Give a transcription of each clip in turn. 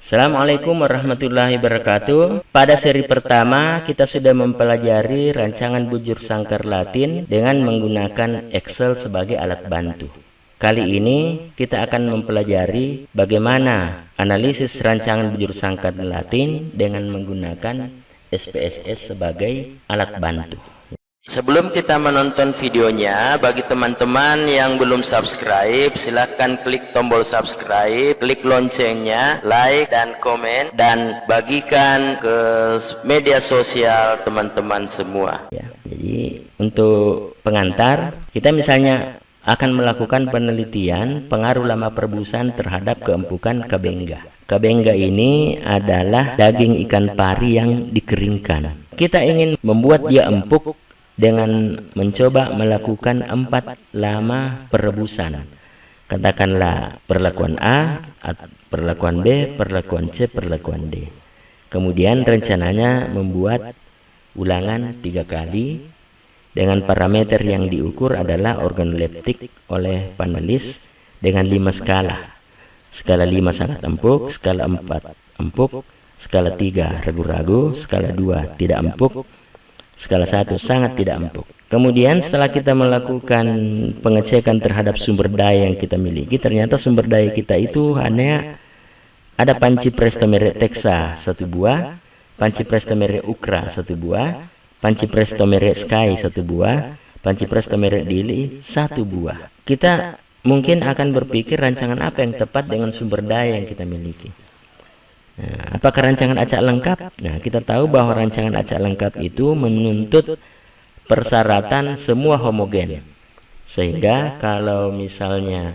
Assalamualaikum warahmatullahi wabarakatuh. Pada seri pertama kita sudah mempelajari rancangan bujur sangkar Latin dengan menggunakan Excel sebagai alat bantu. Kali ini kita akan mempelajari bagaimana analisis rancangan bujur sangkar Latin dengan menggunakan SPSS sebagai alat bantu. Sebelum kita menonton videonya, bagi teman-teman yang belum subscribe, silahkan klik tombol subscribe, klik loncengnya, like dan komen, dan bagikan ke media sosial teman-teman semua. Ya, jadi untuk pengantar, kita misalnya akan melakukan penelitian pengaruh lama perebusan terhadap keempukan kabenga. Kabenga ini adalah daging ikan pari yang dikeringkan. Kita ingin membuat dia empuk dengan mencoba melakukan 4 lama perebusan. Katakanlah perlakuan A, perlakuan B, perlakuan C, perlakuan D. Kemudian rencananya membuat ulangan 3 kali dengan parameter yang diukur adalah organoleptik oleh panelis dengan 5 skala. Skala 5 sangat empuk, skala 4 empuk, skala 3 ragu-ragu, skala 2 tidak empuk, skala 1 sangat tidak empuk. Kemudian setelah kita melakukan pengecekan terhadap sumber daya yang kita miliki, ternyata sumber daya kita itu hanya ada panci Prestomere Texa 1 buah, panci Prestomere Ukra 1 buah, panci Prestomere Sky 1 buah, panci Prestomere Dili 1 buah. Kita mungkin akan berpikir rancangan apa yang tepat dengan sumber daya yang kita miliki. Nah, apakah rancangan acak lengkap? Nah, kita tahu bahwa rancangan acak lengkap itu menuntut persyaratan semua homogen. Sehingga kalau misalnya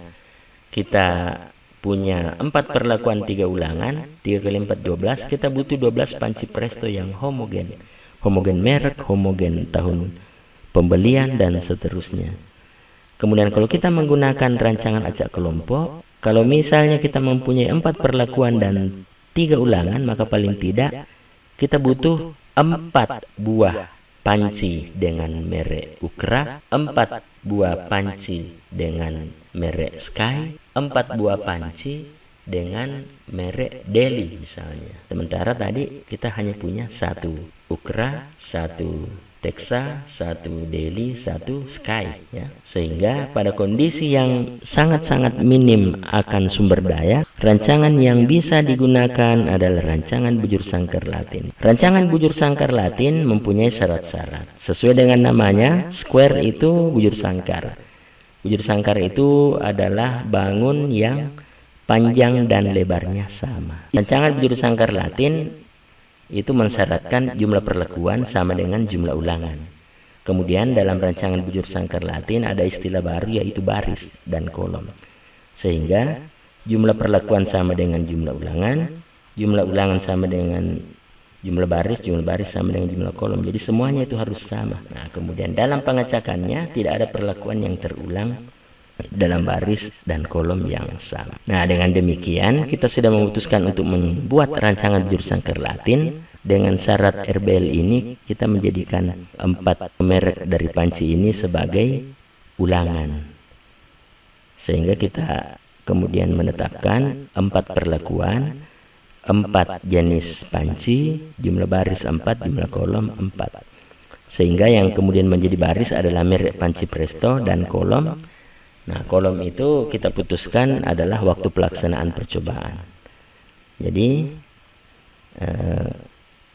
kita punya 4 perlakuan 3 ulangan, 3 kali 4 12, kita butuh 12 panci presto yang homogen. Homogen merek, homogen tahun pembelian, dan seterusnya. Kemudian kalau kita menggunakan rancangan acak kelompok, kalau misalnya kita mempunyai 4 perlakuan dan 3 ulangan, maka paling tidak kita butuh 4 buah panci dengan merek Ukra, 4 buah panci dengan merek Sky, 4 buah panci dengan merek Deli misalnya. Sementara tadi kita hanya punya 1 Ukra, 1 Texa, 1 Deli, 1 Sky, ya. Sehingga pada kondisi yang sangat-sangat minim akan sumber daya, rancangan yang bisa digunakan adalah rancangan bujur sangkar Latin. Rancangan bujur sangkar Latin mempunyai syarat-syarat. Sesuai dengan namanya, square itu bujur sangkar. Bujur sangkar itu adalah bangun yang panjang dan lebarnya sama. Rancangan bujur sangkar Latin itu mensyaratkan jumlah perlakuan sama dengan jumlah ulangan. Kemudian dalam rancangan bujur sangkar Latin ada istilah baru, yaitu baris dan kolom. Sehingga jumlah perlakuan sama dengan jumlah ulangan sama dengan jumlah baris sama dengan jumlah kolom. Jadi semuanya itu harus sama. Nah, kemudian dalam pengecakannya tidak ada perlakuan yang terulang dalam baris dan kolom yang sama. Nah, dengan demikian kita sudah memutuskan untuk membuat rancangan bujur sangkar Latin. Dengan syarat RBL ini kita menjadikan 4 merek dari panci ini sebagai ulangan. Sehingga kita kemudian menetapkan 4 perlakuan, 4 jenis panci, jumlah baris 4, jumlah kolom 4. Sehingga yang kemudian menjadi baris adalah merek panci Presto, dan kolom, nah kolom itu kita putuskan adalah waktu pelaksanaan percobaan. Jadi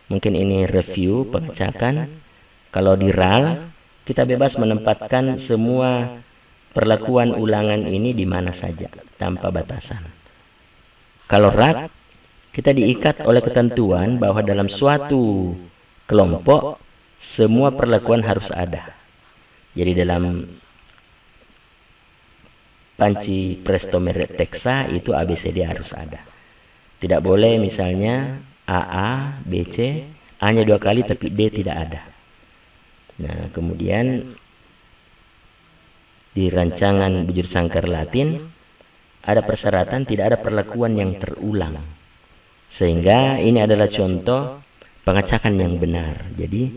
mungkin ini review pengecakan. Kalau di RAL kita bebas menempatkan semua perlakuan ulangan ini di mana saja tanpa batasan. Kalau RAK kita diikat oleh ketentuan bahwa dalam suatu kelompok semua perlakuan harus ada. Jadi dalam panci Presto merek Texa itu ABCD harus ada. Tidak boleh misalnya AA, BC, A-nya 2 kali tapi D tidak ada. Nah, kemudian di rancangan bujur sangkar Latin ada persyaratan tidak ada perlakuan yang terulang. Sehingga ini adalah contoh pengecakan yang benar. Jadi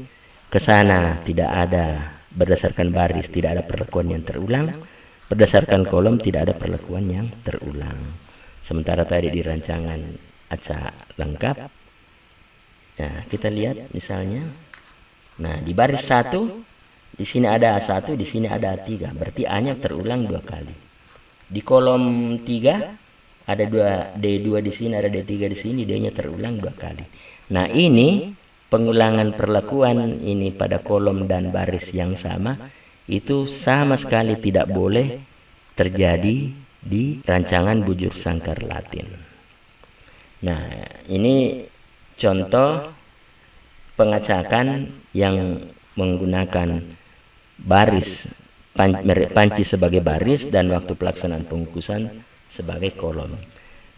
ke sana tidak ada berdasarkan baris, tidak ada perlakuan yang terulang. Berdasarkan kolom tidak ada perlakuan yang terulang. Sementara tadi di rancangan acak lengkap. Nah, kita lihat misalnya. Nah, di baris 1 di sini ada A1, di sini ada A3. Berarti A-nya terulang 2 kali. Di kolom 3 ada D2 di sini, ada D3 di sini, D-nya terulang 2 kali. Nah, ini pengulangan perlakuan ini pada kolom dan baris yang sama itu sama sekali tidak boleh terjadi di rancangan bujur sangkar Latin. Nah, ini contoh pengacakan yang menggunakan baris panci sebagai baris dan waktu pelaksanaan pengukusan sebagai kolom.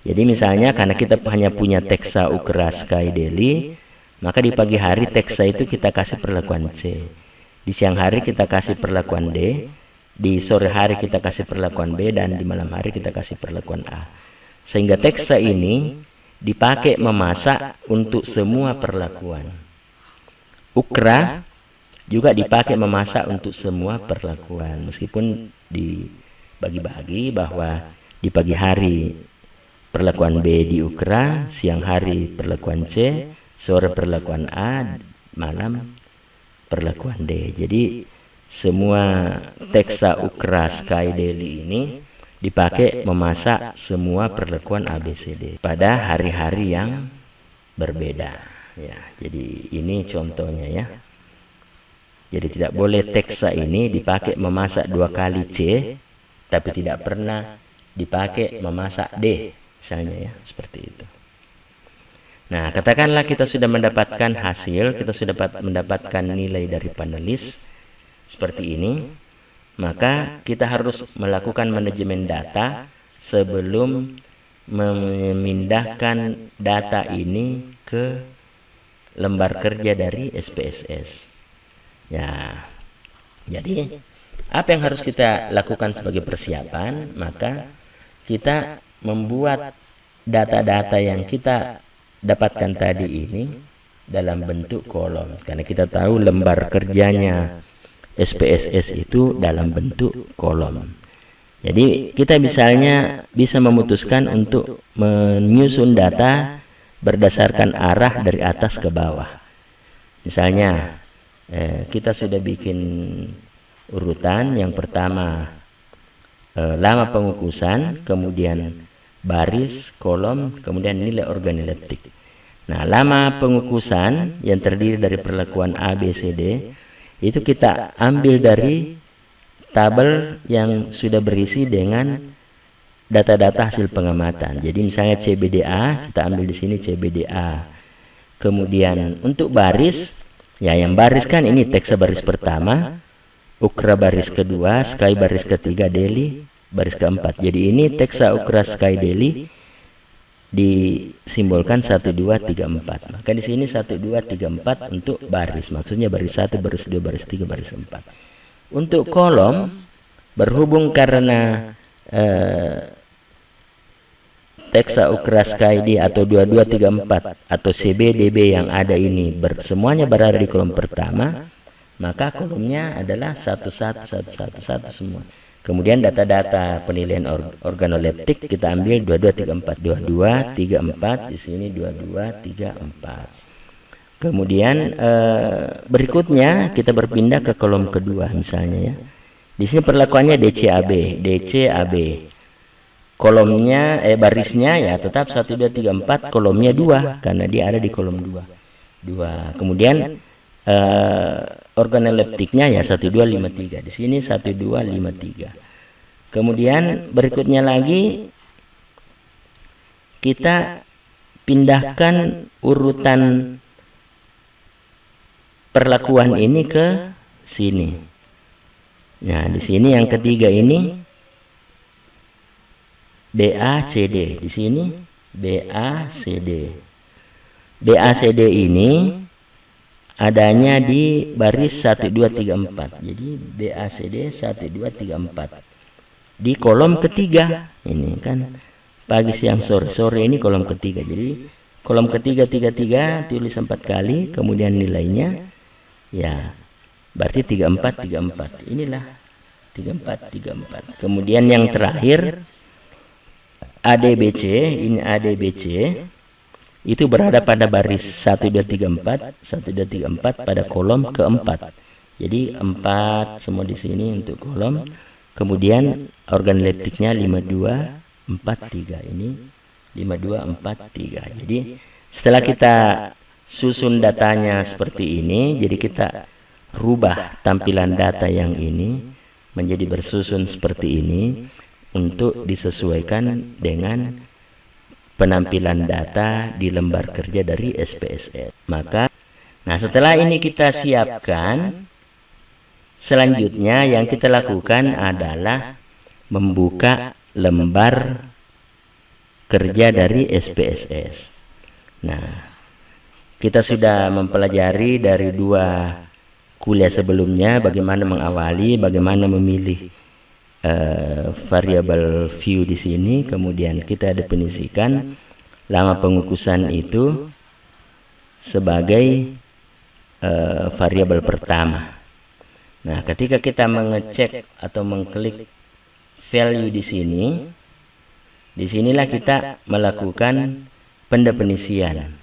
Jadi misalnya karena kita hanya punya teksa ukra sky daily, maka di pagi hari teksa itu kita kasih perlakuan C, di siang hari kita kasih perlakuan D, di sore hari kita kasih perlakuan B, dan di malam hari kita kasih perlakuan A. Sehingga teksa ini dipakai memasak untuk semua perlakuan. Ukra juga dipakai memasak untuk semua perlakuan, meskipun dibagi-bagi bahwa di pagi hari perlakuan B di ukra, siang hari perlakuan C, sore perlakuan A, malam perlakuan D. Jadi semua teksa ukra sky daily ini dipakai memasak semua perlakuan ABCD pada hari-hari yang berbeda. Ya, jadi ini contohnya ya. Jadi tidak boleh teksa ini dipakai memasak 2 kali C, tapi tidak pernah dipakai memasak D, misalnya ya, seperti itu. Nah, katakanlah kita sudah mendapatkan hasil, kita sudah mendapatkan nilai dari panelis seperti ini, maka kita harus melakukan manajemen data sebelum memindahkan data ini ke lembar kerja dari SPSS. Ya, jadi apa yang harus kita lakukan sebagai persiapan? Maka kita membuat data-data yang kita dapatkan tadi ini dalam bentuk kolom, karena kita tahu lembar kerjanya SPSS itu dalam bentuk kolom. Jadi kita misalnya bisa memutuskan untuk menyusun data berdasarkan arah dari atas ke bawah. Misalnya kita sudah bikin urutan, yang pertama lama pengukusan, kemudian baris, kolom, kemudian nilai organoleptik. Nah, lama pengukusan yang terdiri dari perlakuan A, B, C, D itu kita ambil dari tabel yang sudah berisi dengan data-data hasil pengamatan. Jadi misalnya CBDA, kita ambil di sini CBDA. Kemudian untuk baris, ya yang baris kan ini teksa baris pertama, ukra baris kedua, sky baris ketiga, daily baris keempat. Jadi ini teksa ukra sky daily disimbolkan 1 2 3 4. Maka di sini 1 2 3 4 untuk baris. Maksudnya baris 1, baris 2, baris 3, baris 4. Untuk kolom, berhubung karena teksa ukra sky D atau 2 2 3 4 atau CB DB yang ada ini semuanya berada di kolom pertama, maka kolomnya adalah 1 1 1 1 1 semua. Kemudian data-data penilaian organoleptik kita ambil 2 2 3 4 2 2 3 4, di sini 2 2 3 4. Kemudian berikutnya kita berpindah ke kolom kedua misalnya ya. Di sini perlakuannya DCAB, DCAB. Kolomnya barisnya ya tetap 1 2 3 4, kolomnya 2 karena dia ada di kolom 2. Kemudian organoleptiknya ya 1 2 5 3. Di sini 1 2 5 3. Kemudian berikutnya lagi kita pindahkan urutan perlakuan ini ke sini. Nah, di sini yang ketiga ini BACD, di sini BACD. BACD ini adanya di baris 1 2 3 4. Jadi BACD 1 2 3 4. Di kolom ketiga. Ini kan pagi siang sore. Sore ini kolom ketiga. Jadi kolom ketiga 33 tulis 4 kali, kemudian nilainya ya berarti 34 34. Inilah 34 34. Kemudian yang terakhir ADBC, ini ADBC. itu berada pada baris 1, 2, 3, 4, 1, 2, 3, 4 pada kolom keempat. Jadi 4 semua di sini untuk kolom. Kemudian organoleptiknya 5, 2, 4, 3. Ini 5, 2, 4, 3. Jadi setelah kita susun datanya seperti ini, jadi kita rubah tampilan data yang ini menjadi bersusun seperti ini untuk disesuaikan dengan penampilan data di lembar kerja dari SPSS. Maka, nah setelah ini kita siapkan, selanjutnya yang kita lakukan adalah membuka lembar kerja dari SPSS. Nah, kita sudah mempelajari dari 2 kuliah sebelumnya bagaimana mengawali, bagaimana memilih variabel view di sini. Kemudian kita definisikan lama pengukusan itu sebagai variabel pertama. Nah, ketika kita mengecek atau mengklik value di sini, disinilah kita melakukan pendefinisian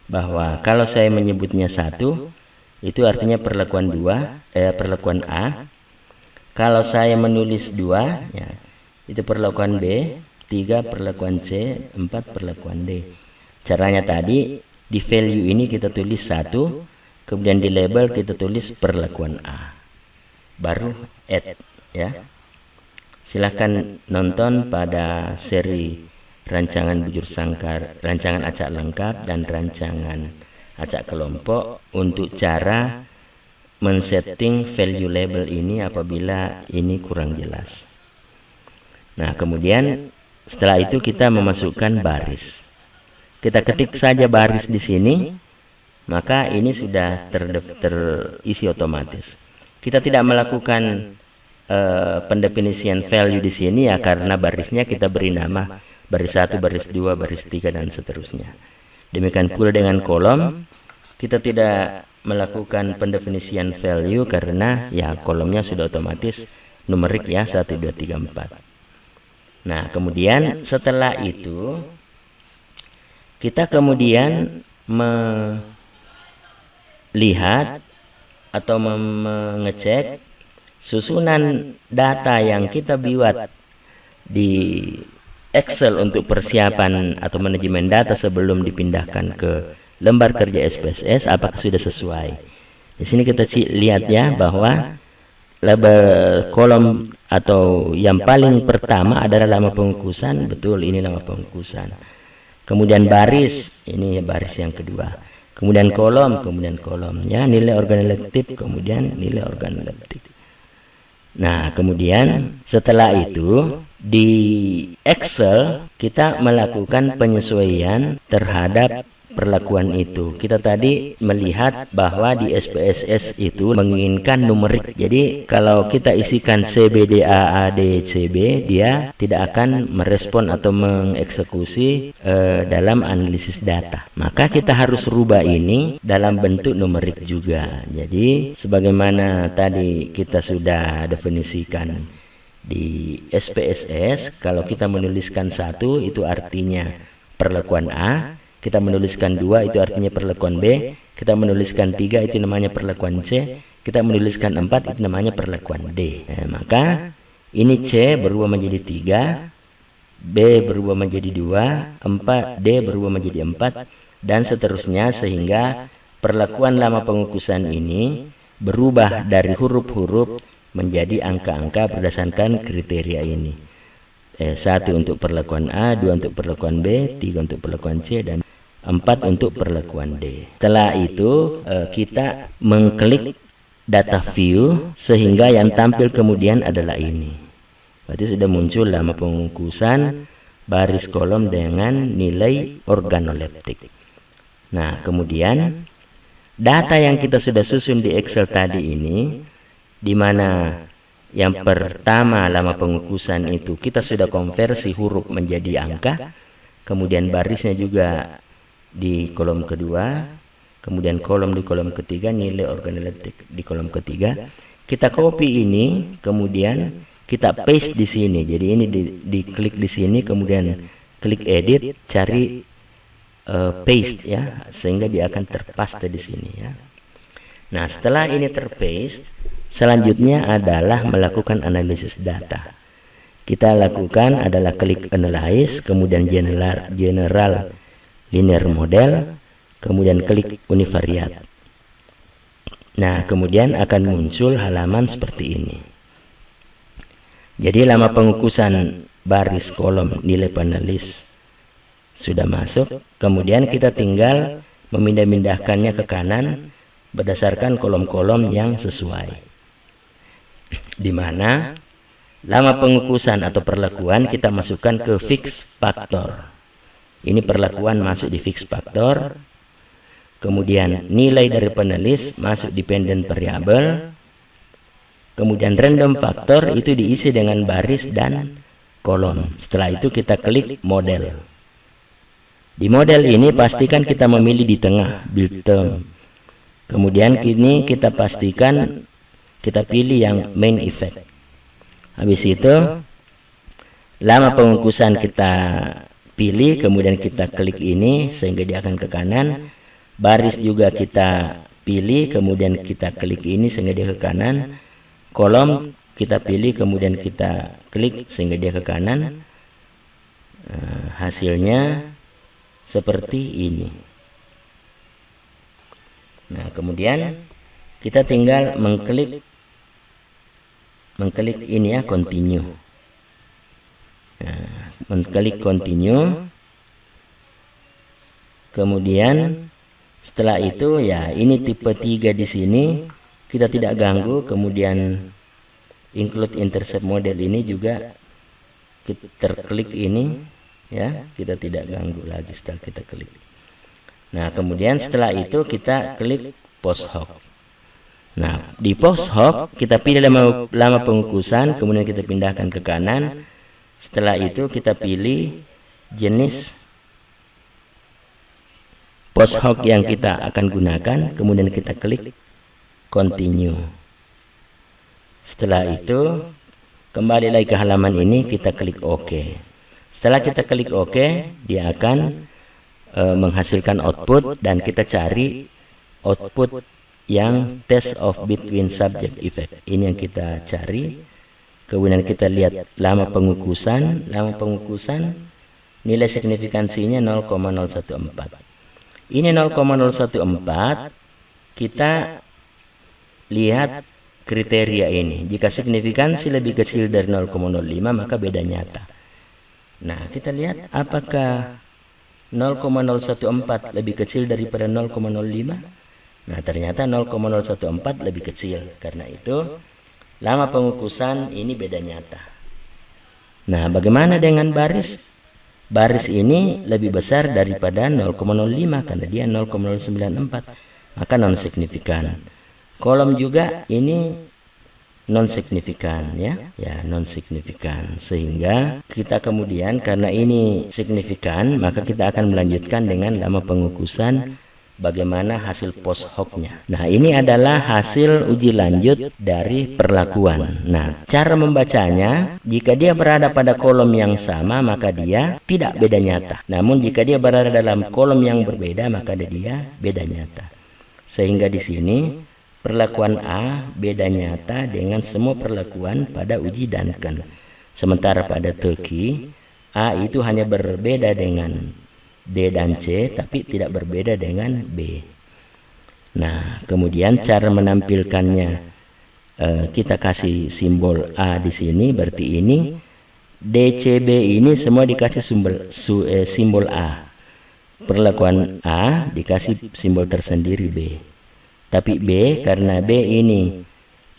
bahwa kalau saya menyebutnya 1, itu artinya perlakuan perlakuan A. Kalau saya menulis 2, ya, itu perlakuan B, 3 perlakuan C, 4 perlakuan D. Caranya tadi di value ini kita tulis 1, kemudian di label kita tulis perlakuan A, baru add, ya. Silahkan nonton pada seri rancangan bujur sangkar, rancangan acak lengkap dan rancangan acak kelompok untuk cara men-setting value label ini apabila ini kurang jelas. Nah, kemudian setelah itu kita memasukkan baris. Kita ketik saja baris di sini, maka ini sudah terisi otomatis. Kita tidak melakukan pendefinisian value di sini ya, karena barisnya kita beri nama baris 1, baris 2, baris 3 dan seterusnya. Demikian pula dengan kolom, kita tidak melakukan pendefinisian value karena ya kolomnya sudah otomatis numerik ya, 1, 2, 3, 4. Nah, kemudian setelah itu kita kemudian melihat atau mengecek susunan data yang kita buat di Excel untuk persiapan atau manajemen data sebelum dipindahkan ke lembar kerja SPSS apakah sudah sesuai. Di sini kita lihat ya bahwa label kolom atau yang paling pertama adalah lama pengukusan, betul ini lama pengukusan. Kemudian baris, ini baris yang kedua. Kemudian kolom ya, nilai organoleptik, kemudian nilai organoleptik. Nah, kemudian setelah itu di Excel kita melakukan penyesuaian terhadap perlakuan itu. Kita tadi melihat bahwa di SPSS itu menginginkan numerik. Jadi kalau kita isikan CBDAADCB, dia tidak akan merespon atau mengeksekusi dalam analisis data. Maka kita harus rubah ini dalam bentuk numerik juga. Jadi sebagaimana tadi kita sudah definisikan di SPSS, kalau kita menuliskan 1 itu artinya perlakuan A, kita menuliskan 2 itu artinya perlakuan B, kita menuliskan 3 itu namanya perlakuan C, kita menuliskan 4 itu namanya perlakuan D. Nah, maka ini C berubah menjadi 3, B berubah menjadi 2, 4, D berubah menjadi 4 dan seterusnya, sehingga perlakuan lama pengukusan ini berubah dari huruf-huruf menjadi angka-angka berdasarkan kriteria ini. 1 untuk perlakuan A, 2 untuk perlakuan B, 3 untuk perlakuan C, dan 4 untuk perlakuan D. Setelah itu kita mengklik data view sehingga yang tampil kemudian adalah ini. Berarti sudah muncul lama pengukusan, baris kolom dengan nilai organoleptik. Nah, kemudian data yang kita sudah susun di Excel tadi ini, di mana yang pertama lama pengukusan itu kita sudah konversi huruf menjadi angka, kemudian barisnya juga di kolom kedua, kemudian kolom di kolom ketiga, nilai organoleptik di kolom ketiga. Kita copy ini, kemudian kita paste di sini. Jadi ini diklik di sini, kemudian klik edit, cari paste ya, sehingga dia akan terpaste di sini ya. Nah, setelah ini terpaste, selanjutnya adalah melakukan analisis data. Kita lakukan adalah klik analyze, kemudian general linear model, kemudian klik univariate. Nah, kemudian akan muncul halaman seperti ini. Jadi lama pengukusan baris kolom nilai panelis sudah masuk, kemudian kita tinggal memindah-mindahkannya ke kanan berdasarkan kolom-kolom yang sesuai, di mana lama pengukusan atau perlakuan kita masukkan ke fix factor. Ini perlakuan masuk di fix factor, kemudian nilai dari panelis masuk dependent variable, kemudian random factor itu diisi dengan baris dan kolom. Setelah itu kita klik model. Di model ini pastikan kita memilih di tengah build term. Kemudian kini kita pastikan kita pilih yang main effect. Habis itu lama pengukusan kita pilih, kemudian kita klik ini sehingga dia akan ke kanan. Baris juga kita pilih, kemudian kita klik ini sehingga dia ke kanan. Kolom kita pilih, kemudian kita klik sehingga dia ke kanan. Hasilnya seperti ini. Nah, kemudian kita tinggal mengklik ini ya, continue. Nah, mengklik continue. Kemudian setelah itu ya, ini tipe 3 di sini kita tidak ganggu. Kemudian include intercept model ini juga kita terklik ini ya, kita tidak ganggu lagi setelah kita klik. Nah, kemudian setelah itu kita klik post hoc. Nah, di post hoc kita pilih lama pengukusan, kemudian kita pindahkan ke kanan. Setelah itu kita pilih jenis post hoc yang kita akan gunakan, kemudian kita klik continue. Setelah itu kembali lagi ke halaman ini, kita klik OK. Setelah kita klik OK, dia akan menghasilkan output, dan kita cari output yang test of between subject effect. Ini yang kita cari. Kemudian kita lihat lama pengukusan nilai signifikansinya 0,014. Ini 0,014, kita lihat kriteria ini. Jika signifikansi lebih kecil dari 0,05 maka beda nyata. Nah, kita lihat apakah 0,014 lebih kecil daripada 0,05. Nah, ternyata 0,014 lebih kecil. Karena itu lama pengukusan ini beda nyata. Nah, bagaimana dengan baris? Baris ini lebih besar daripada 0,05 karena dia 0,094, maka non signifikan. Kolom juga ini non signifikan ya, non signifikan. Sehingga kita kemudian karena ini signifikan, maka kita akan melanjutkan dengan lama pengukusan bagaimana hasil post hoc-nya. Nah, ini adalah hasil uji lanjut dari perlakuan. Nah, cara membacanya, jika dia berada pada kolom yang sama maka dia tidak beda nyata. Namun jika dia berada dalam kolom yang berbeda maka dia beda nyata. Sehingga di sini perlakuan A beda nyata dengan semua perlakuan pada uji Duncan. Sementara pada Tukey, A itu hanya berbeda dengan D dan C, tapi tidak berbeda dengan B. Nah, kemudian cara menampilkannya, kita kasih simbol A di sini, berarti ini DCB ini semua dikasih simbol A. Perlakuan A dikasih simbol tersendiri B. Tapi B, karena B ini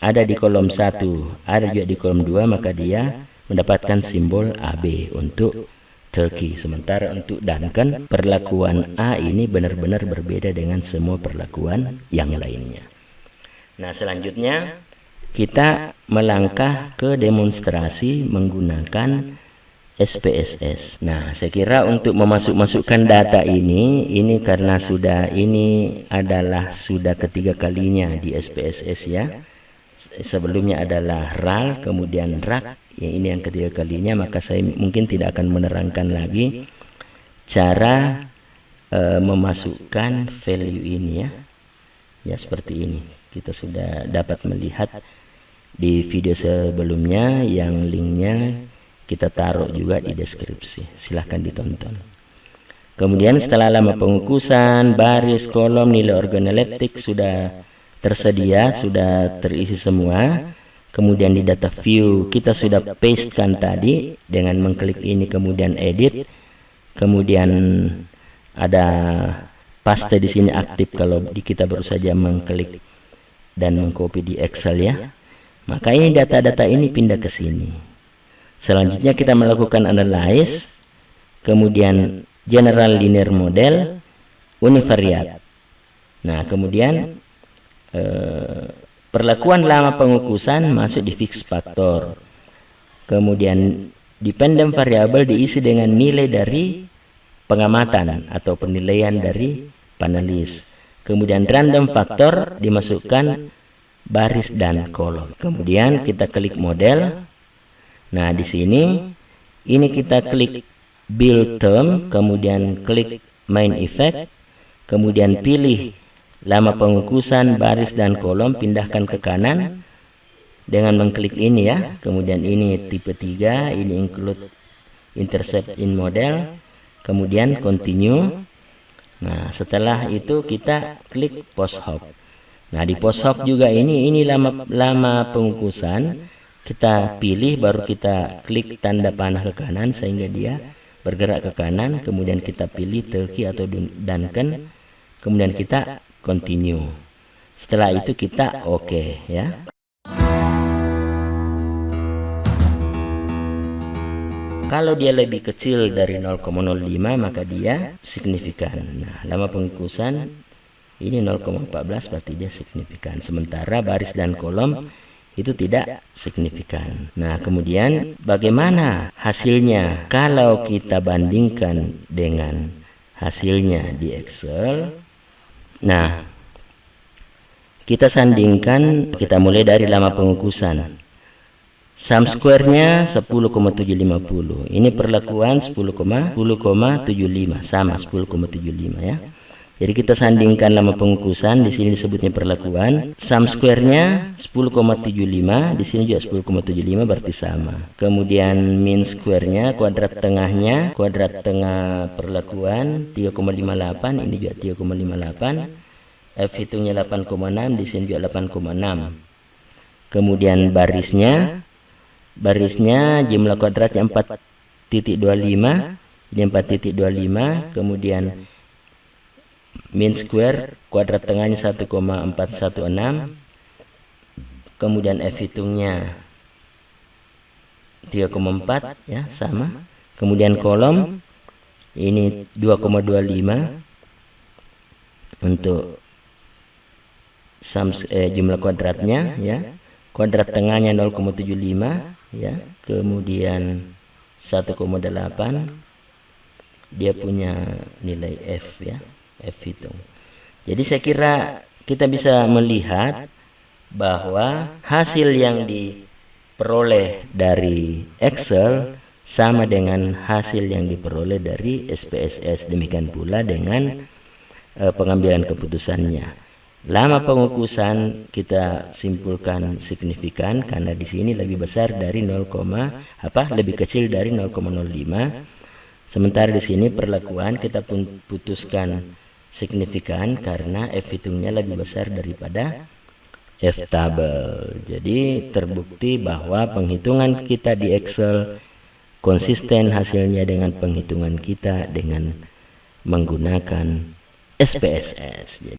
ada di kolom 1, ada juga di kolom 2, maka dia mendapatkan simbol AB untuk Tukey. Sementara untuk Duncan, perlakuan A ini benar-benar berbeda dengan semua perlakuan yang lainnya. Nah, selanjutnya kita melangkah ke demonstrasi menggunakan SPSS. Nah, saya kira untuk memasukkan data ini karena ini adalah sudah ketiga kalinya di SPSS ya. Sebelumnya adalah RAL, kemudian RAK, ya ini yang ketiga kalinya, maka saya mungkin tidak akan menerangkan lagi cara memasukkan value ini ya seperti ini. Kita sudah dapat melihat di video sebelumnya yang linknya kita taruh juga di deskripsi, silahkan ditonton. Kemudian setelah lama pengukusan, baris, kolom, nilai organoleptik sudah tersedia, sudah terisi semua. Kemudian di data view kita sudah pastekan tadi dengan mengklik ini, kemudian edit. Kemudian ada paste di sini aktif kalau kita baru saja mengklik dan mengcopy di Excel ya. Maka ini data-data ini pindah ke sini. Selanjutnya kita melakukan analyze, kemudian general linear model, univariate. Nah, kemudian perlakuan lama pengukusan masuk di fix factor. Kemudian dependent variable diisi dengan nilai dari pengamatan atau penilaian dari panelis. Kemudian random factor dimasukkan baris dan kolom. Kemudian kita klik model. Nah, di sini ini kita klik build term, kemudian klik main effect, kemudian pilih lama pengukusan baris dan kolom, pindahkan ke kanan dengan mengklik ini ya. Kemudian ini tipe 3, ini include intercept in model, kemudian continue. Nah, setelah itu kita klik post hop. Nah, di post hop juga ini lama pengukusan, kita pilih, baru kita klik tanda panah ke kanan sehingga dia bergerak ke kanan. Kemudian kita pilih Turkey atau Duncan, kemudian kita continue. Setelah itu kita oke ya. Kalau dia lebih kecil dari 0,05 maka dia signifikan. Nah, lama pengukusan ini 0,14 berarti dia signifikan. Sementara baris dan kolom itu tidak signifikan. Nah, kemudian bagaimana hasilnya kalau kita bandingkan dengan hasilnya di Excel? Nah, kita sandingkan, kita mulai dari lama pengukusan. Sum square-nya 10,750. Ini perlakuan 10,75 sama 10,75 ya. Jadi kita sandingkan lama pengukusan, di sini disebutnya perlakuan. Sum square-nya 10,75, di sini juga 10,75 berarti sama. Kemudian mean square-nya, kuadrat tengahnya, kuadrat tengah perlakuan 3,58, ini juga 3,58. F hitungnya 8,6, di sini juga 8,6. Kemudian barisnya jumlah kuadratnya 4,25, ini 4,25. Kemudian mean square, kuadrat tengahnya 1,416. Kemudian F hitungnya 3,4 ya, sama. Kemudian kolom ini 2,25 untuk jumlah kuadratnya ya. Kuadrat tengahnya 0,75 ya. Kemudian 1,8 dia punya nilai F ya. F hitung. Jadi saya kira kita bisa melihat bahwa hasil yang diperoleh dari Excel sama dengan hasil yang diperoleh dari SPSS. Demikian pula dengan pengambilan keputusannya. Lama pengukusan kita simpulkan signifikan karena di sini lebih besar dari lebih kecil dari 0,05. Sementara di sini perlakuan kita pun putuskan signifikan karena F hitungnya lebih besar daripada F tabel. Jadi terbukti bahwa penghitungan kita di Excel konsisten hasilnya dengan penghitungan kita dengan menggunakan SPSS.